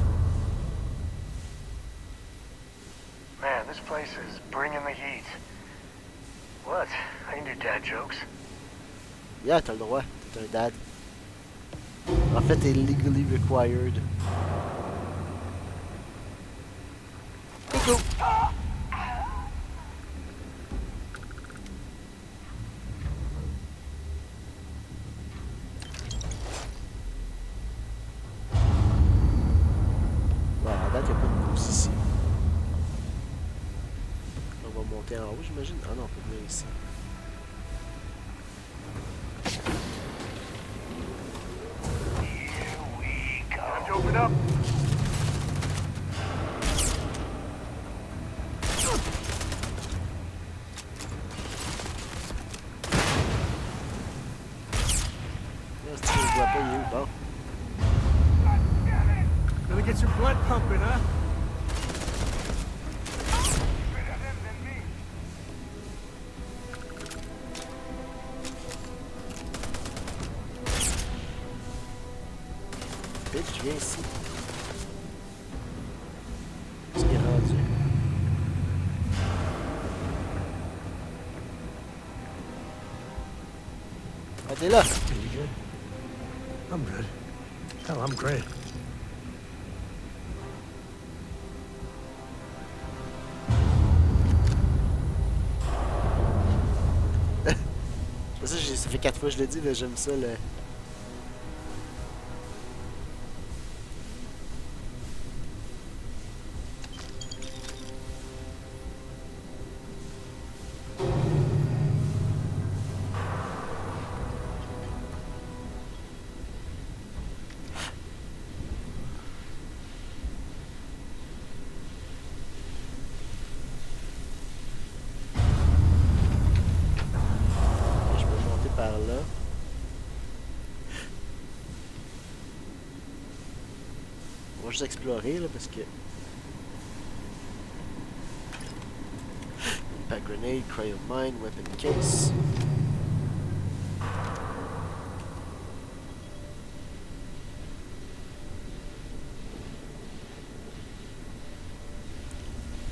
Man, this place is bringing the heat. What? I can do dad jokes. Yeah, t'as le droit. T'es un dad. En fait, t'es legally required. Hey, go! Bon, à date, y'a pas de pouce ici. On va monter en haut, j'imagine. Ah non, on peut venir ici. Time to open up. Là, si tu le vois pas, il est où? Bon. Gonna get your blood pumping, huh? Bitch, viens ici. Où est-ce qu'il est rendu? Ah, t'es là! You good? I'm good. Hell, I'm great. Ça fait 4 fois que je l'ai dit, mais j'aime ça le... Je peux monter par là. On va juste explorer là parce que... Impact grenade, cryo mine, weapon case.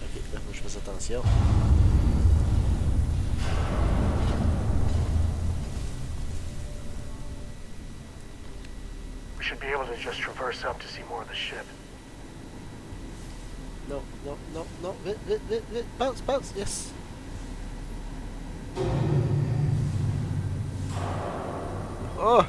Ok, là faut que je fasse attention. We should be able to just traverse up to see more of the ship. Non, non, non, non, vite, vite, vite, vite, bounce, bounce, yes. Oh!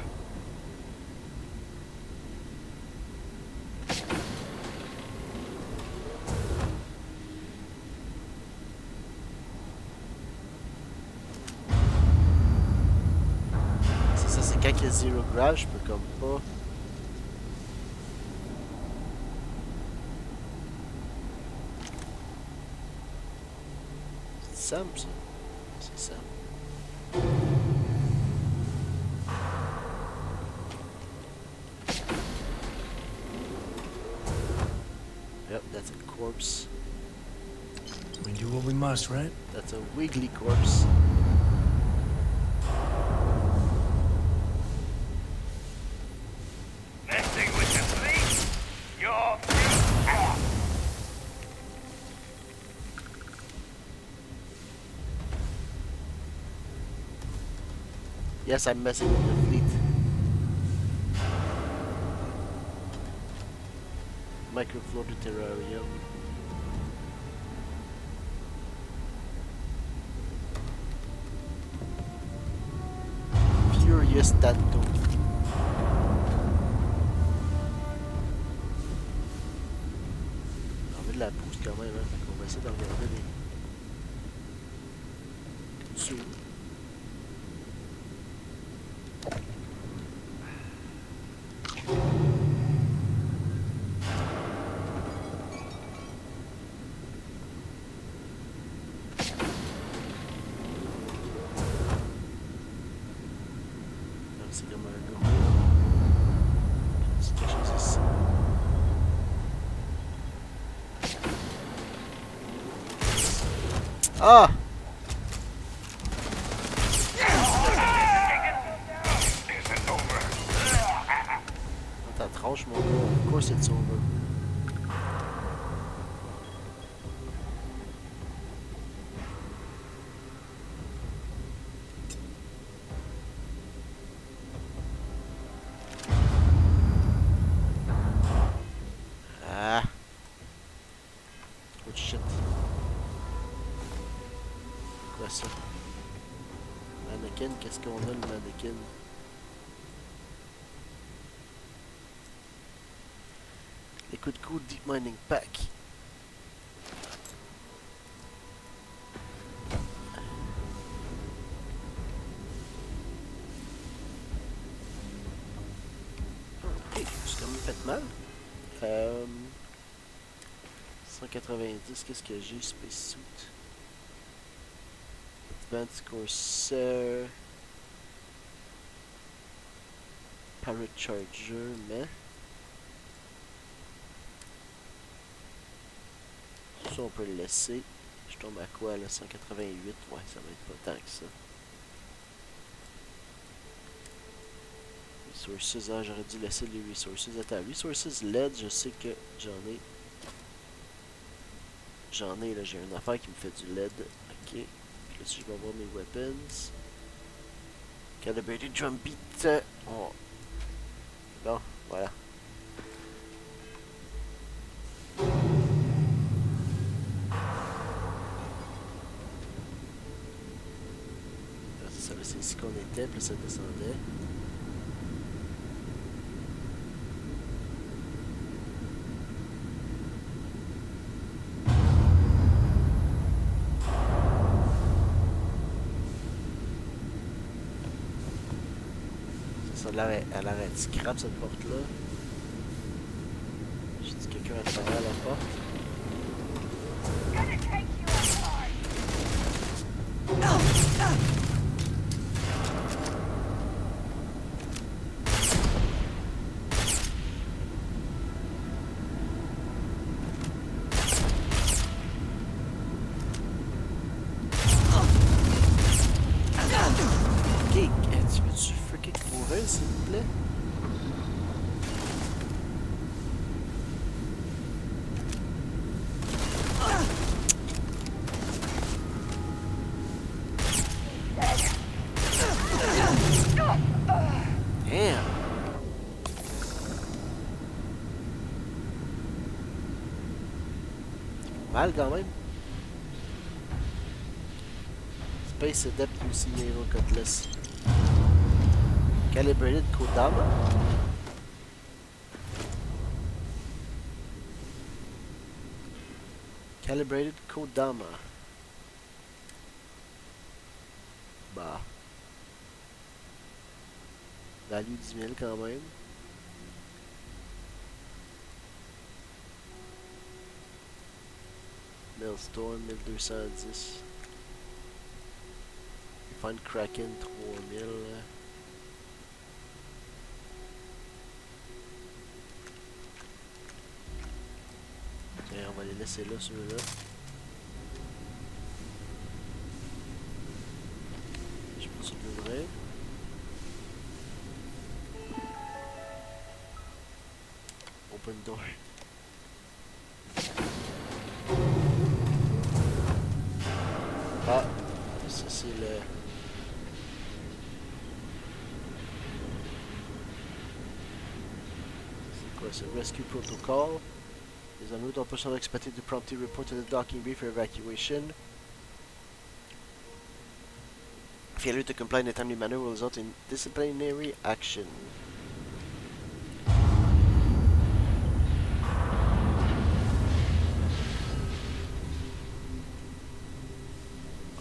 Ça c'est quand il y a zero grav, je peux comme pas... C'est Sam, ça. C'est Sam. Yep, that's a corpse. We do what we must, right? That's a wiggly corpse. Yes, I'm messing with the fleet. Microfloated terrarium. Furious Tanto. J'ai envie de la pousse quand même, hein. Fait qu'on va essayer de regarder les dessous. C'est comme un gros. C'est quelque chose ici. Ah! Dans ta tranche, mon gars. Of course it's over. Ah! Trop de shit. Quoi ça? Mannequin, qu'est-ce qu'on a le mannequin? Liquid Cool Deep Mining Pack. Ok, c'est quand même fait mal. 190, qu'est-ce que j'ai? Space Suit. Advanced Corsair. Paracharger, mais... Ça, on peut le laisser. Je tombe à quoi, là? 188? Ouais, ça va être pas tant que ça. Resources, ah, j'aurais dû laisser les resources. Attends, resources LED, je sais que j'en ai. J'en ai, là, j'ai une affaire qui me fait du LED. Ok. Puis là, si je vais voir mes weapons. Calibrated drum beat. Oh. Bon, voilà. C'est ici qu'on était, puis ça descendait. Ça a l'air scrap cette porte-là. J'ai dit quelqu'un à travers la porte. Gonna take you apart. Ok, tu veux-tu freaking mourir s'il vous plaît? Damn! Mal quand même. Space Adept UC Naval Cutlass. Calibrated Kodama. Calibrated Kodama. Bah. Value 10 000 quand même. Maelstone 1210. Find Kraken 3000. Tiens, on va les laisser là, ceux-là. Je peux se l'ouvrir. Open door. Ah, ça c'est le... quoi ça? Rescue Protocol. Les en route are personally expected to promptly report to the docking bay for evacuation. Failure to comply in a timely manner will result in disciplinary action.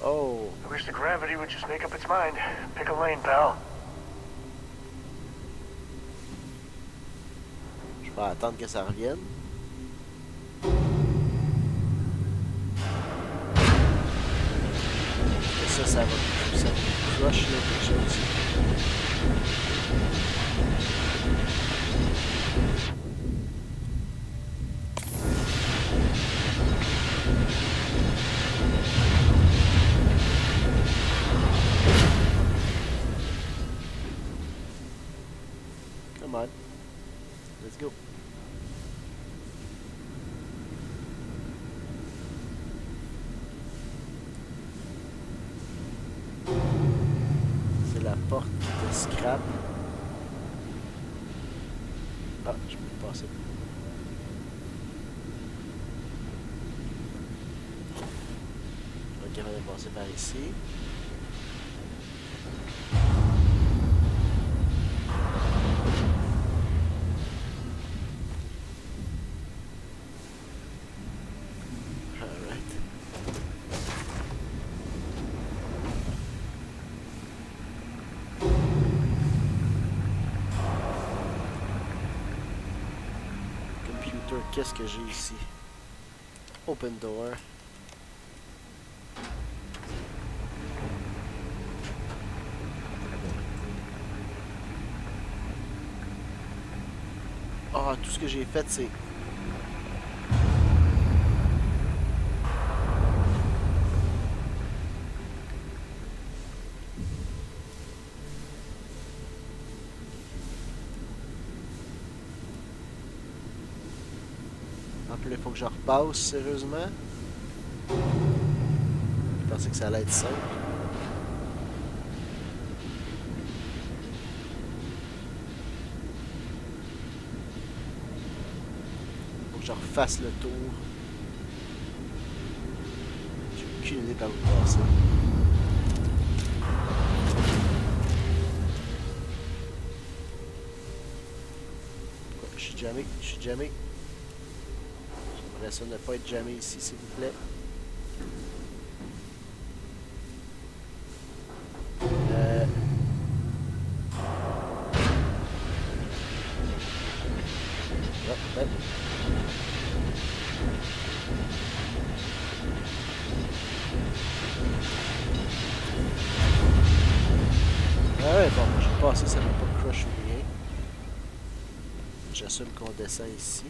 Oh. I wish the gravity would just make up its mind. Pick a lane, pal. Je vais attendre que ça revienne. Et ça va crush là, quelque chose. Come on. Let's go. C'est la porte de scrap. Ah, je peux passer. Ok, on va passer par ici. Qu'est-ce que j'ai ici? Open door. Ah, tout ce que j'ai fait, c'est... Il faut que je repasse, sérieusement. Je pensais que ça allait être simple. Faut que je refasse le tour. J'ai aucune idée par où passer. Je suis jamais. J'aimerais ça ne pas être jamais ici, s'il vous plaît. Oh, ouais. Ouais, bon, je vais passer, ça ne va pas crush ou rien. J'assume qu'on descend ici.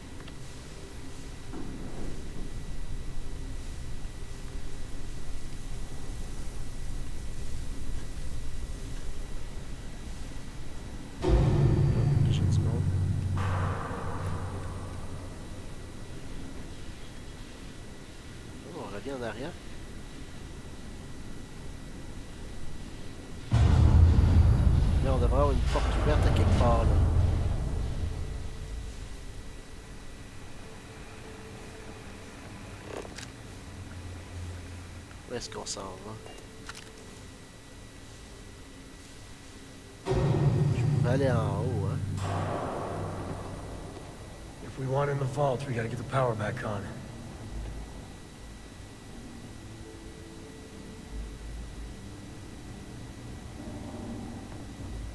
En arrière. Là, on devrait avoir une porte ouverte à quelque part, là. Où est-ce qu'on s'en va? Je pourrais aller en haut, hein. If we want in the vault, we gotta get the power back on.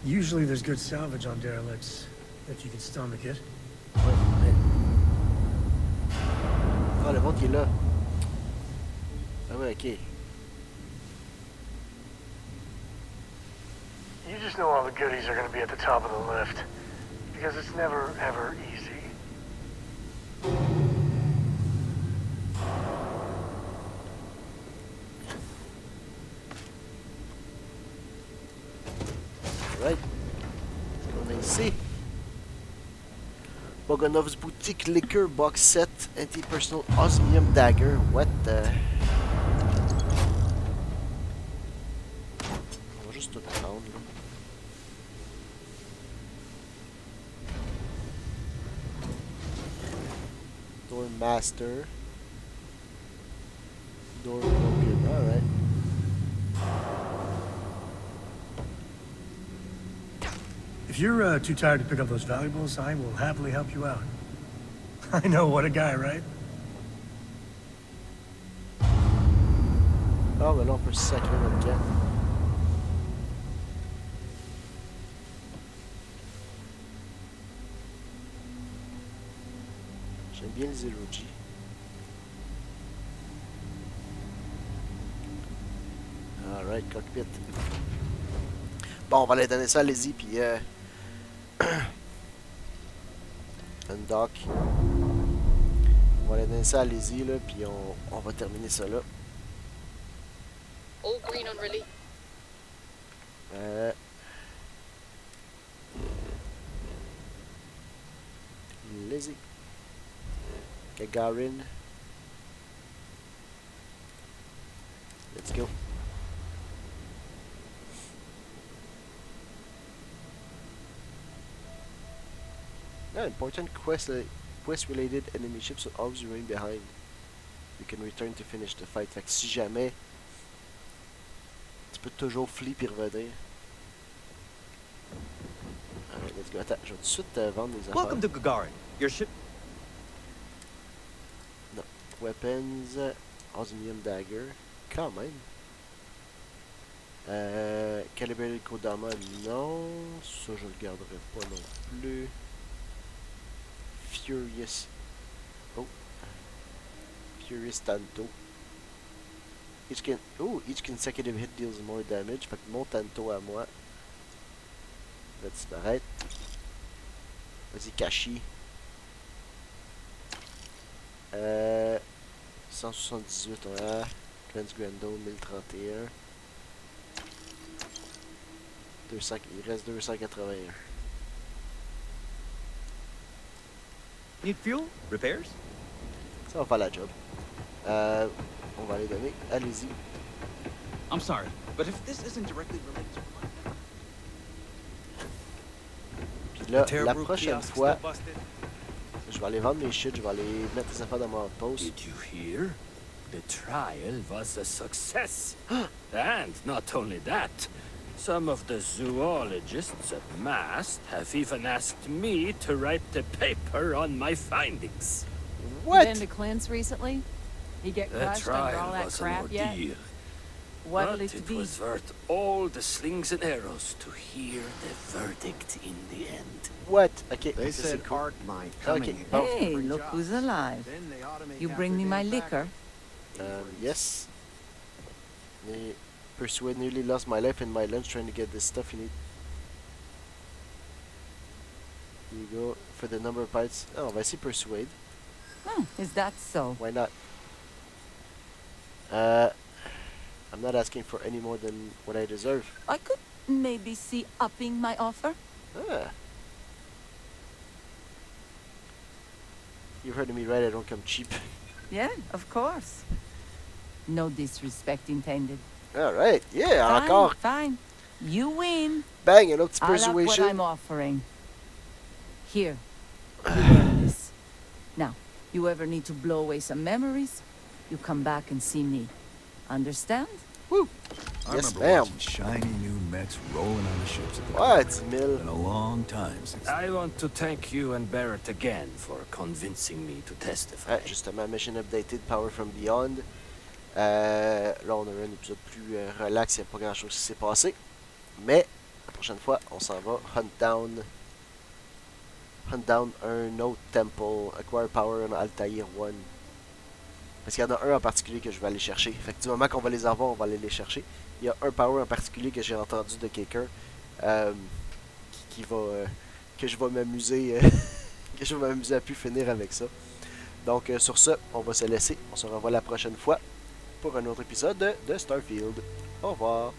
Usually there's good salvage on derelicts, if you can stomach it. Ouais, mais... Ah, le monde qui est là. Ah ouais, ok. You just know all the goodies are gonna be at the top of the lift. Because it's never, ever easy. Right. On a ici. Bogonov's Boutique Liquor Box Set Anti-Personal Osmium Dagger. What the... On va juste tout prendre, là. Door Master. Door broken. Alright. If you're too tired to pick up those valuables, I will happily help you out. I know, what a guy, right? Ah, mais là, on peut se sacrer notre camp. J'aime bien les emojis. Alright, cockpit. Bon, on va aller donner ça à Lizzy, puis undock. On va aller donner ça à Lizzy, là, puis on va terminer ça là. All green on release. Lizzy. Gagarin. Let's go. No, important quest-related enemy ships will always remain behind. You can return to finish the fight. Fait que si jamais, tu peux toujours flee puis revenir. Alright, let's go. Attends, je vais tout de suite vendre des affaires. Welcome to Gagarin. Your ship. Non. Weapons. Osmium Dagger. Quand même. Calibrated Kodama, non. Ça, je le garderai pas non plus. Furious. Oh. Furious Tanto. Each consecutive hit deals more damage. Fait que mon Tanto à moi. Va disparaître. Vas-y, Kashi. 178, ouais. Cleanse Grando, 1031. 200, il reste 281. Need fuel? Repairs? Ça va faire la job. On va les donner. Allez-y. I'm sorry, but if this isn't directly related to Puis là, la prochaine fois, je vais aller vendre mes shit, je vais aller mettre les affaires dans mon poste. Did you hear? The trial was a success. And not only that, some of the zoologists at Mast have even asked me to write the paper on my findings. What? Been to Clint's recently? He get The crushed under trial all that was an crap yet? ordeal. What'll But it it be? was worth all the slings and arrows to hear the verdict in the end. What? Ok, They ça, said c'est cool. Art might Okay. come in here. Bon. Hey, look who's alive. Then they automate You half bring me their my damn liquor? Yes. Persuade nearly lost my life and my lunch trying to get this stuff you need. Here you go. For the number of parts. Oh, on va essayer Persuade. Is that so? Why not? I'm not asking for any more than what I deserve. I could maybe see upping my offer. Ah. You heard me right, I don't come cheap. Yeah, of course. No disrespect intended. Alright, yeah, Fine, encore. fine. You win. Bang, un autre petit I like what persuasion. I'm offering. Here, you learn this. Now, you ever need to blow away some memories, you come back and see me. Understand? Woo. I Yes, remember ma'am. watching shiny new mechs rolling on the ships at the Ouais, It's 10 000. been a long time since. I want to thank you and Barrett again for convincing me to testify. Ouais, justement, mission updated, Power from Beyond. Là, on a eu un épisode plus relax, il n'y a pas grand chose qui s'est passé. Mais, la prochaine fois, on s'en va hunt down un autre temple, acquire power on Altair 1. Parce qu'il y en a un en particulier que je vais aller chercher. Fait que du moment qu'on va les avoir, on va aller les chercher. Il y a un power en particulier que j'ai entendu de quelqu'un qui va que je vais m'amuser que je vais m'amuser à pu finir avec ça. Donc sur ce, on va se laisser. On se revoit la prochaine fois pour un autre épisode de Starfield. Au revoir.